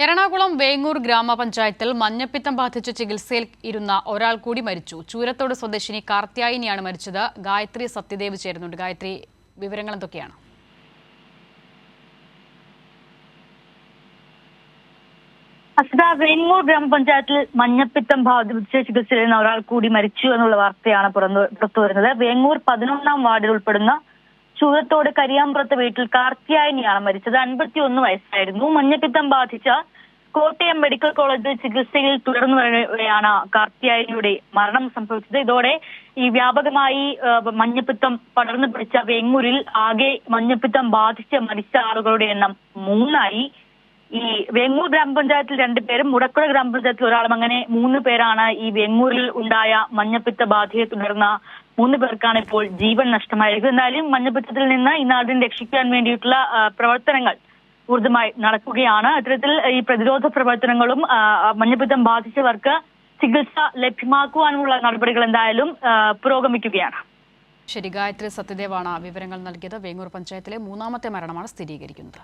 എറണാകുളം വേങ്ങൂർ ഗ്രാമപഞ്ചായത്തിൽ മഞ്ഞപ്പിത്തം ബാധിച്ച് ചികിത്സയിൽ ഇരുന്ന ഒരാൾ കൂടി മരിച്ചു. ചൂരത്തോട് സ്വദേശിനി കാർത്യായനിയാണ് മരിച്ചത്. ഗായത്രി സത്യദേവ് ചേരുന്നുണ്ട്. ഗായത്രി, വിവരങ്ങൾ എന്തൊക്കെയാണ്? അസ്ത വേങ്ങൂർ ഗ്രാമപഞ്ചായത്തിൽ മഞ്ഞപ്പിത്തം ബാധിച്ച് ചികിത്സയിലിരുന്ന ഒരാൾ കൂടി മരിച്ചു എന്നുള്ള വാർത്തയാണ് പുറത്തു വരുന്നത്. വേങ്ങൂർ 11ാം വാർഡിൽ ഉൾപ്പെടുന്ന ചൂരത്തോട് കരിയാമ്പുറത്ത് വീട്ടിൽ കാർത്യായനിയാണ് മരിച്ചത്. 51 വയസ്സായിരുന്നു. മഞ്ഞപ്പിത്തം ബാധിച്ച കോട്ടയം മെഡിക്കൽ കോളേജിൽ ചികിത്സയിൽ തുടർന്നു വരവെയാണ് കാർത്യായനിയുടെ മരണം സംഭവിച്ചത്. ഇതോടെ ഈ വ്യാപകമായി മഞ്ഞപ്പിത്തം പടർന്നു പിടിച്ച വേങ്ങൂരിൽ ആകെ മഞ്ഞപ്പിത്തം ബാധിച്ച് മരിച്ച ആളുകളുടെ എണ്ണം 3ആയി. ഈ വേങ്ങൂർ ഗ്രാമപഞ്ചായത്തിൽ 2 പേരും മുടക്കുഴ ഗ്രാമപഞ്ചായത്തിൽ ഒരാളും, അങ്ങനെ 3 പേരാണ് ഈ വേങ്ങൂരിൽ ഉണ്ടായ മഞ്ഞപ്പിത്ത ബാധയെ തുടർന്ന് 3 പേർക്കാണ് ഇപ്പോൾ ജീവൻ നഷ്ടമായിരിക്കുന്നത്. എന്നാലും മഞ്ഞപ്പിത്തത്തിൽ നിന്ന് ഈ നാടിനെ രക്ഷിക്കാൻ വേണ്ടിയിട്ടുള്ള പ്രവർത്തനങ്ങൾ ഊർജ്ജമായി നടക്കുകയാണ്. അത്തരത്തിൽ ഈ പ്രതിരോധ പ്രവർത്തനങ്ങളും മഞ്ഞപ്പിത്തം ബാധിച്ചവർക്ക് ചികിത്സ ലഭ്യമാക്കുവാനുള്ള നടപടികൾ എന്തായാലും പുരോഗമിക്കുകയാണ്. ശരി, ഗായത്രി സത്യദേവാണ് വിവരങ്ങൾ നൽകിയത്. വേങ്ങൂർ പഞ്ചായത്തിലെ 3ാമത്തെ മരണമാണ് സ്ഥിരീകരിക്കുന്നത്.